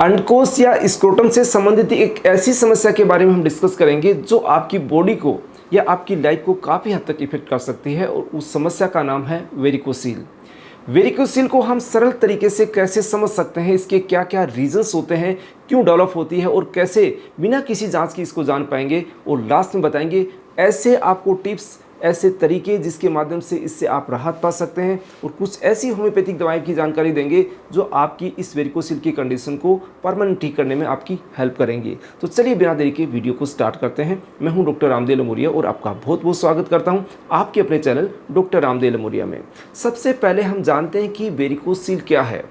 अंडकोश या स्क्रोटम से संबंधित एक ऐसी समस्या के बारे में हम डिस्कस करेंगे जो आपकी बॉडी को या आपकी लाइफ को काफ़ी हद तक इफेक्ट कर सकती है, और उस समस्या का नाम है वेरिकोसील। वेरिकोसील को हम सरल तरीके से कैसे समझ सकते हैं, इसके क्या क्या रीजंस होते हैं, क्यों डेवलप होती है और कैसे बिना किसी जांच के इसको जान पाएंगे, और लास्ट में बताएंगे ऐसे आपको टिप्स, ऐसे तरीके जिसके माध्यम से इससे आप राहत पा सकते हैं, और कुछ ऐसी होम्योपैथिक दवाई की जानकारी देंगे जो आपकी इस वेरिकोसील की कंडीशन को परमानेंट ठीक करने में आपकी हेल्प करेंगे। तो चलिए बिना देरी के वीडियो को स्टार्ट करते हैं। मैं हूं डॉक्टर रामदेव लमोरिया और आपका बहुत बहुत स्वागत करता हूं आपके अपने चैनल डॉक्टर रामदेव लमोरिया में। सबसे पहले हम जानते हैं कि वेरिकोसील क्या है।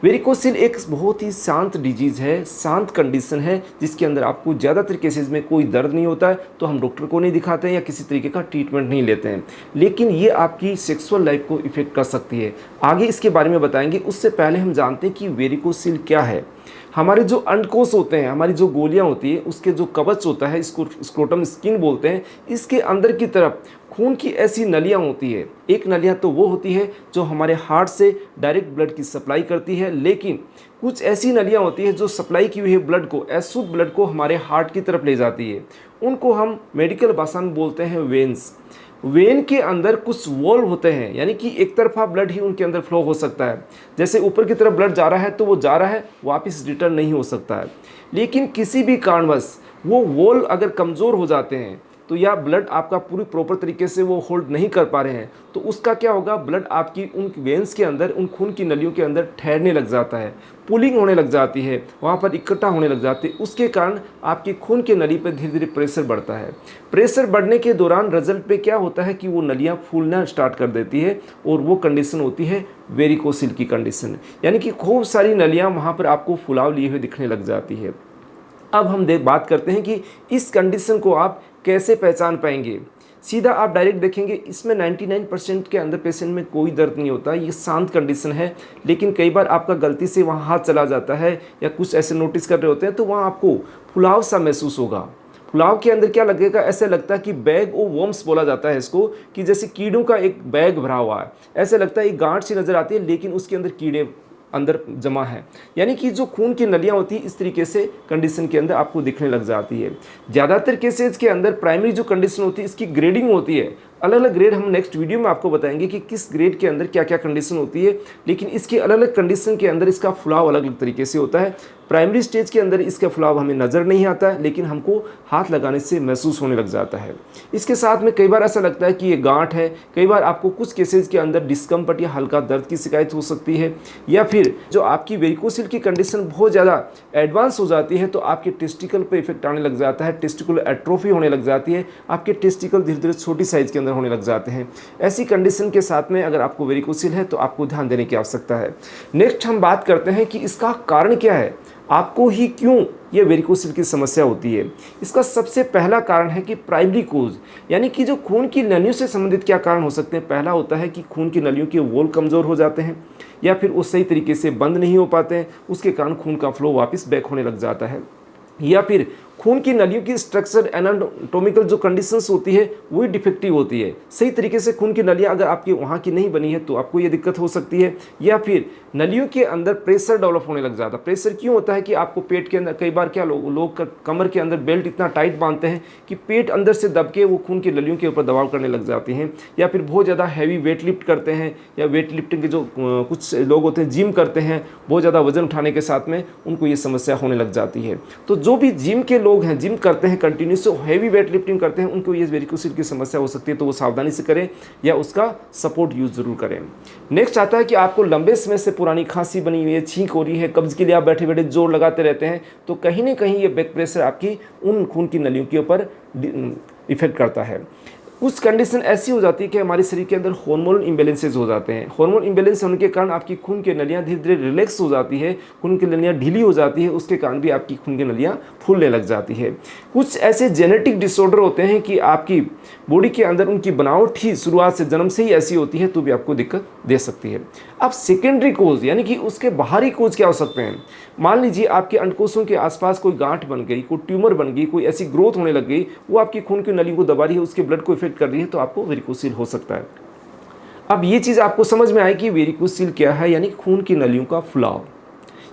वेरिकोसील एक बहुत ही शांत डिजीज़ है, शांत कंडीशन है, जिसके अंदर आपको ज़्यादातर केसेस में कोई दर्द नहीं होता है, तो हम डॉक्टर को नहीं दिखाते हैं या किसी तरीके का ट्रीटमेंट नहीं लेते हैं, लेकिन ये आपकी सेक्सुअल लाइफ को इफ़ेक्ट कर सकती है। आगे इसके बारे में बताएंगे, उससे पहले हम जानते हैं कि वेरिकोसील क्या है। हमारे जो अंडकोश होते हैं, हमारी जो गोलियां होती है, उसके जो कवच होता है, इसको स्क्रोटम स्किन बोलते हैं, इसके अंदर की तरफ खून की ऐसी नलियां होती है। एक नलियां तो वो होती है जो हमारे हार्ट से डायरेक्ट ब्लड की सप्लाई करती है, लेकिन कुछ ऐसी नलियां होती है जो सप्लाई की हुई ब्लड को, अशुद्ध ब्लड को हमारे हार्ट की तरफ ले जाती है। उनको हम मेडिकल भाषा में बोलते हैं वेन्स। वेन के अंदर कुछ वॉल्व होते हैं, यानी कि एक तरफा ब्लड ही उनके अंदर फ्लो हो सकता है। जैसे ऊपर की तरफ ब्लड जा रहा है तो वो जा रहा है, वापस रिटर्न नहीं हो सकता है। लेकिन किसी भी कारणवश वो वॉल्व अगर कमज़ोर हो जाते हैं, तो या ब्लड आपका पूरी प्रॉपर तरीके से वो होल्ड नहीं कर पा रहे हैं, तो उसका क्या होगा, ब्लड आपकी उन वेन्स के अंदर, उन खून की नलियों के अंदर ठहरने लग जाता है, पुलिंग होने लग जाती है, वहाँ पर इकट्ठा होने लग जाती है। उसके कारण आपकी खून के नली पर धीरे धीरे प्रेशर बढ़ता है। प्रेशर बढ़ने के दौरान रिजल्ट पे क्या होता है कि वो नलियाँ फूलना स्टार्ट कर देती है, और वो कंडीशन होती है वेरिकोसील की कंडीशन, यानी कि खूब सारी नलियाँ वहाँ पर आपको फुलाव लिए हुए दिखने लग जाती है। अब हम बात करते हैं कि इस कंडीशन को आप कैसे पहचान पाएंगे। सीधा आप डायरेक्ट देखेंगे, इसमें 99% के अंदर पेशेंट में कोई दर्द नहीं होता, ये शांत कंडीशन है। लेकिन कई बार आपका गलती से वहाँ हाथ चला जाता है या कुछ ऐसे नोटिस कर रहे होते हैं, तो वहाँ आपको फुलाव सा महसूस होगा। फुलाव के अंदर क्या लगेगा, ऐसे लगता है कि बैग ओ वर्म्स बोला जाता है इसको, कि जैसे कीड़ों का एक बैग भरा हुआ है। ऐसे लगता है एक गांठ सी नज़र आती है, लेकिन उसके अंदर कीड़े अंदर जमा है, यानी कि जो खून की नलियां होती है, इस तरीके से कंडीशन के अंदर आपको दिखने लग जाती है। ज़्यादातर केसेज के अंदर प्राइमरी जो कंडीशन होती है, इसकी ग्रेडिंग होती है। अलग अलग ग्रेड हम नेक्स्ट वीडियो में आपको बताएंगे कि किस ग्रेड के अंदर क्या क्या कंडीशन होती है, लेकिन इसकी अलग अलग कंडीशन के अंदर इसका फुलाव अलग अलग तरीके से होता है। प्राइमरी स्टेज के अंदर इसका फुलाव हमें नज़र नहीं आता है, लेकिन हमको हाथ लगाने से महसूस होने लग जाता है। इसके साथ में कई बार ऐसा लगता है कि ये गांठ है। कई बार आपको कुछ केसेज के अंदर डिस्कम्फर्ट या हल्का दर्द की शिकायत हो सकती है, या फिर जो आपकी वेरिकोसील की कंडीशन बहुत ज़्यादा एडवांस हो जाती है, तो आपके टेस्टिकल पे इफेक्ट आने लग जाता है, टेस्टिकुलर एट्रोफी होने लग जाती है, आपके टेस्टिकल धीरे धीरे छोटी साइज़ के अंदर होने लग जाते हैं। ऐसी कंडीशन के साथ में अगर आपको वेरिकोसील है तो आपको ध्यान देने की आवश्यकता है। नेक्स्ट हम बात करते हैं कि इसका कारण क्या है, आपको ही क्यों ये वेरिकोसील की समस्या होती है। इसका सबसे पहला कारण है कि प्राइमरी कोज, यानी कि जो खून की नलियों से संबंधित क्या कारण हो सकते हैं। पहला होता है कि खून की नलियों के वॉल कमज़ोर हो जाते हैं, या फिर वो सही तरीके से बंद नहीं हो पाते हैं, उसके कारण खून का फ्लो वापस बैक होने लग जाता है। या फिर खून की नलियों की स्ट्रक्चर एनाटॉमिकल जो कंडीशंस होती है वही डिफेक्टिव होती है। सही तरीके से खून की नलियां अगर आपकी वहाँ की नहीं बनी है तो आपको ये दिक्कत हो सकती है। या फिर नलियों के अंदर प्रेशर डेवलप होने लग जाता है। प्रेशर क्यों होता है कि आपको पेट के अंदर, कई बार क्या लोग कमर के अंदर बेल्ट इतना टाइट बांधते हैं कि पेट अंदर से दब के वो खून की नलियों के ऊपर दबाव करने लग जाती हैं। या फिर बहुत ज़्यादा हैवी वेट लिफ्ट करते हैं, या वेट लिफ्टिंग के जो कुछ लोग होते हैं जिम करते हैं, बहुत ज़्यादा वजन उठाने के साथ में उनको ये समस्या होने लग जाती है। तो जो भी जिम के लोग हैं, जिम करते हैं, कंटिन्यूस हैवी वेट लिफ्टिंग करते हैं, उनको ये वेरिकोसील की समस्या हो सकती है, तो वो सावधानी से करें या उसका सपोर्ट यूज जरूर करें। नेक्स्ट आता है कि आपको लंबे समय से पुरानी खांसी बनी हुई है, छींक हो रही है, कब्ज के लिए आप बैठे बैठे जोर लगाते रहते हैं, तो कहीं ना कहीं ये बैक प्रेशर आपकी उन खून की नलियों के ऊपर इफेक्ट करता है। कुछ कंडीशन ऐसी हो जाती है कि हमारे शरीर के अंदर हार्मोनल इम्बेलेंसेज हो जाते हैं। हार्मोन इम्बेलेंस होने के कारण आपकी खून की नलियां धीरे धीरे रिलैक्स हो जाती है, खून की नलियां ढीली हो जाती है, उसके कारण भी आपकी खून की नलियां फूलने लग जाती है। कुछ ऐसे जेनेटिक डिसऑर्डर होते हैं कि आपकी बॉडी के अंदर उनकी बनावट ही शुरुआत से, जन्म से ही ऐसी होती है, तो भी आपको दिक्कत दे सकती है। अब सेकेंडरी कोज, यानी कि उसके बाहरी कोज क्या हो सकते हैं। मान लीजिए आपके अंडकोशों के आसपास कोई गांठ बन गई, कोई ट्यूमर बन गई, कोई ऐसी ग्रोथ होने लग गई, वो आपकी खून की नली को दबा रही है, उसके ब्लड को इफेक्ट कर रही है, तो आपको वेरिकोसील हो सकता है। अब ये चीज़ आपको समझ में आए कि वेरिकोसील क्या है, यानी खून की नलियों का फुलाव।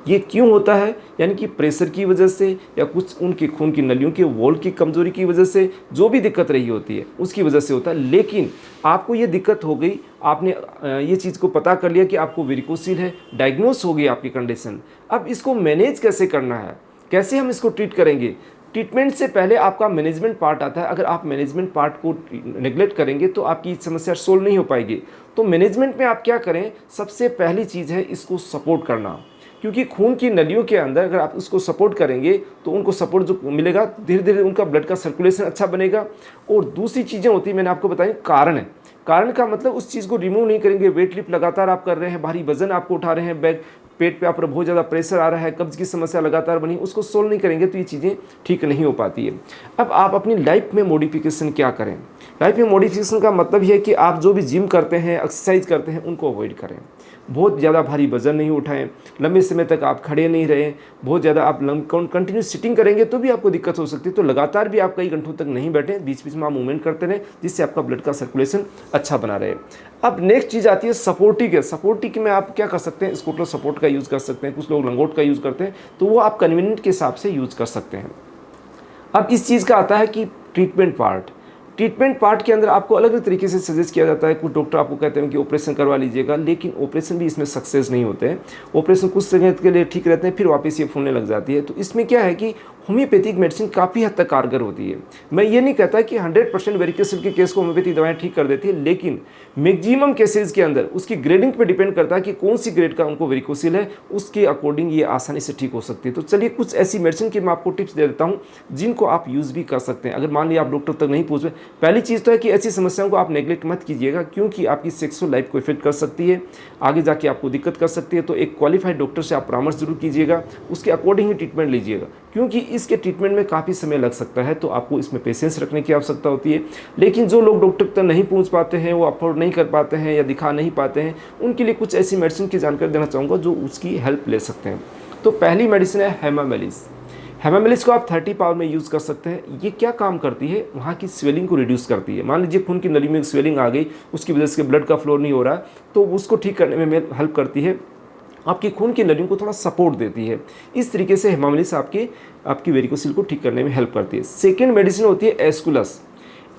ये क्यों होता है? यानी कि प्रेशर की वजह से या कुछ उनके खून की नलियों के वॉल की कमज़ोरी की वजह से जो भी दिक्कत रही होती है उसकी वजह से होता है। लेकिन आपको ये दिक्कत हो गई, आपने ये चीज़ को पता कर लिया कि आपको वेरिकोसिल है, डायग्नोस हो गई आपकी कंडीशन। अब इसको मैनेज कैसे करना है, कैसे हम इसको ट्रीट करेंगे? ट्रीटमेंट से पहले आपका मैनेजमेंट पार्ट आता है। अगर आप मैनेजमेंट पार्ट को नेगलेक्ट करेंगे तो आपकी समस्या सोल्व नहीं हो पाएगी। तो मैनेजमेंट में आप क्या करें? सबसे पहली चीज़ है इसको सपोर्ट करना, क्योंकि खून की नलियों के अंदर अगर आप उसको सपोर्ट करेंगे तो उनको सपोर्ट जो मिलेगा, धीरे धीरे उनका ब्लड का सर्कुलेशन अच्छा बनेगा। और दूसरी चीज़ें होती है, मैंने आपको बताई कारण है। कारण का मतलब उस चीज़ को रिमूव नहीं करेंगे। वेट लिफ्ट लगातार आप कर रहे हैं, भारी वजन आपको उठा रहे हैं, बैक पेट पे आप पर बहुत ज़्यादा प्रेशर आ रहा है, कब्ज़ की समस्या लगातार बनी, उसको सोल्व नहीं करेंगे तो ये चीज़ें ठीक नहीं हो पाती है। अब आप अपनी लाइफ में मॉडिफिकेशन क्या करें? लाइफ में मॉडिफिकेशन का मतलब ये है कि आप जो भी जिम करते हैं, एक्सरसाइज करते हैं, उनको अवॉइड करें। बहुत ज़्यादा भारी वजन नहीं उठाएं, लंबे समय तक आप खड़े नहीं रहें। बहुत ज़्यादा आप कंटिन्यू सिटिंग करेंगे तो भी आपको दिक्कत हो सकती है। तो लगातार भी आप कई घंटों तक नहीं बैठें, बीच बीच में आप मूवमेंट करते रहें, जिससे आपका ब्लड का सर्कुलेशन अच्छा बना रहे। अब नेक्स्ट चीज़ आती है सपोर्टिक है। सपोर्टिक में आप क्या कर सकते हैं? स्कूटर सपोर्ट का यूज़ कर सकते हैं, कुछ लोग लंगोट का यूज़ करते हैं, तो वो आप कन्वीनियंट के हिसाब से यूज़ कर सकते हैं। अब इस चीज़ का आता है कि ट्रीटमेंट पार्ट। ट्रीटमेंट पार्ट के अंदर आपको अलग अलग तरीके से सजेस्ट किया जाता है। कुछ डॉक्टर आपको कहते हैं कि ऑपरेशन करवा लीजिएगा, लेकिन ऑपरेशन भी इसमें सक्सेस नहीं होते हैं। ऑपरेशन कुछ समय के लिए ठीक रहते हैं, फिर वापस ये फूलने लग जाती है। तो इसमें क्या है कि होम्योपैथिक मेडिसिन काफ़ी हद तक कारगर होती है। मैं ये नहीं कहता कि 100% वेरिकोसिल के केस को होम्योपैथिक दवाएं ठीक कर देती है, लेकिन मैक्सिमम केसेस के अंदर उसकी ग्रेडिंग पे डिपेंड करता है कि कौन सी ग्रेड का उनको वेरिकोसिल है, उसके अकॉर्डिंग ये आसानी से ठीक हो सकती है। तो चलिए कुछ ऐसी मेडिसिन की मैं आपको टिप्स दे देता हूँ जिनको आप यूज़ भी कर सकते हैं। अगर मान लिया आप डॉक्टर तक नहीं पहुँच पाए, पहली चीज़ तो है कि ऐसी समस्याओं को आप नेगलेक्ट मत कीजिएगा, क्योंकि आपकी सेक्सुअल लाइफ को इफेक्ट कर सकती है, आगे जाके आपको दिक्कत कर सकती है। तो एक क्वालिफाइड डॉक्टर से आप परामर्श जरूर कीजिएगा, उसके अकॉर्डिंग ही ट्रीटमेंट लीजिएगा, क्योंकि इसके ट्रीटमेंट में काफ़ी समय लग सकता है। तो आपको इसमें पेशेंस रखने की आवश्यकता होती है। लेकिन जो लोग डॉक्टर तक नहीं पहुंच पाते हैं, वो अफोर्ड नहीं कर पाते हैं या दिखा नहीं पाते हैं, उनके लिए कुछ ऐसी मेडिसिन की जानकारी देना चाहूँगा जो उसकी हेल्प ले सकते हैं। तो पहली मेडिसिन है हेमामेलिस। हेमामेलिस को आप 30 पावर में यूज़ कर सकते हैं। ये क्या काम करती है? वहाँ की स्वेलिंग को रिड्यूस करती है। मान लीजिए खून की नली में स्वेलिंग आ गई, उसकी वजह से ब्लड का फ्लो नहीं हो रहा, तो उसको ठीक करने में हेल्प करती है, आपकी खून की नलियों को थोड़ा सपोर्ट देती है। इस तरीके से हेमामेलिस आपकी वेरिकोसिल को ठीक करने में हेल्प करती है। सेकेंड मेडिसिन होती है एस्कुलस।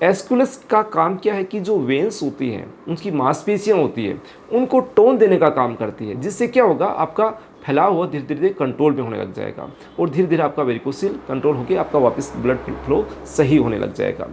एस्कुलस का काम क्या है कि जो वेन्स होती हैं, उनकी मांसपेशियां होती है, उनको टोन देने का काम करती है, जिससे क्या होगा, आपका फैलाव हुआ धीरे धीरे कंट्रोल में होने लग जाएगा और धीरे धीरे आपका वेरिकोसिल कंट्रोल होकर आपका वापस ब्लड फ्लो सही होने लग जाएगा।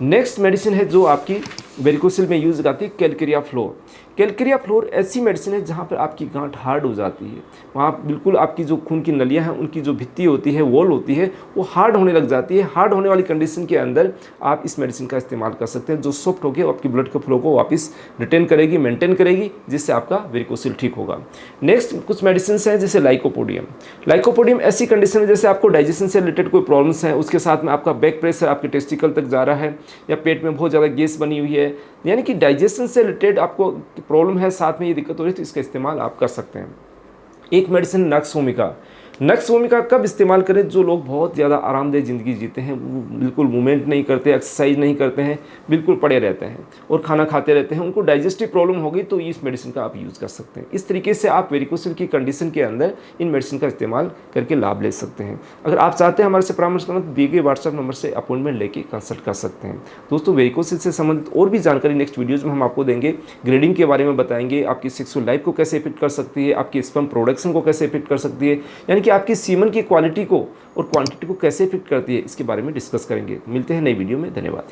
नेक्स्ट मेडिसिन है जो आपकी वेरिकोसिल में यूज आती है, कैलकेरिया फ्लोर। कैलकेरिया फ्लोर ऐसी मेडिसिन है जहाँ पर आपकी गांठ हार्ड हो जाती है, वहाँ बिल्कुल आपकी जो खून की नलियाँ हैं, उनकी जो भित्ती होती है, वॉल होती है, वो हार्ड होने लग जाती है। हार्ड होने वाली कंडीशन के अंदर आप इस मेडिसिन का इस्तेमाल कर सकते हैं, जो सॉफ्ट होकर आपकी ब्लड के फ्लो को वापस रिटेन करेगी, मेंटेन करेगी, जिससे आपका वेरिकोसिल ठीक होगा। नेक्स्ट कुछ मेडिसिन हैं जैसे लाइकोपोडियम। लाइकोपोडियम ऐसी कंडीशन है जैसे आपको डाइजेशन से रिलेटेड कोई प्रॉब्लम्स है, उसके साथ में आपका बैक प्रेशर आपके टेस्टिकल तक जा रहा है, या पेट में बहुत ज़्यादा गैस बनी हुई है, यानी कि डाइजेशन से रिलेटेड आपको प्रॉब्लम है, साथ में ये दिक्कत हो रही है, तो इसका इस्तेमाल आप कर सकते हैं। एक medicine nux vomica. Nux vomica कब इस्तेमाल करें? जो लोग बहुत ज़्यादा आरामदेह ज़िंदगी जीते हैं, वो बिल्कुल मूवमेंट नहीं करते, एक्सरसाइज नहीं करते हैं, बिल्कुल पड़े रहते हैं और खाना खाते रहते हैं, उनको डाइजेस्टिव प्रॉब्लम होगी, तो इस मेडिसिन का आप यूज़ कर सकते हैं। इस तरीके से आप वेरिकोसिल की कंडीशन के अंदर इन मेडिसिन का इस्तेमाल करके लाभ ले सकते हैं। अगर आप चाहते हैं हमारे से परामर्श करना, तो दिए गए व्हाट्सएप नंबर से अपॉइंटमेंट लेके कंसल्ट कर सकते हैं। दोस्तों, वेरिकोसिल से संबंधित और भी जानकारी नेक्स्ट वीडियोज़ में हम आपको देंगे। ग्रेडिंग के बारे में बताएंगे, आपकी सेक्सुअल लाइफ को कैसे इफेक्ट कर सकती है, आपकी स्पर्म प्रोडक्शन को कैसे इफेक्ट कर सकती है, यानी कि आपकी सीमन की क्वालिटी को और क्वांटिटी को कैसे इफेक्ट करती है, इसके बारे में डिस्कस करेंगे। मिलते हैं नई वीडियो में। धन्यवाद।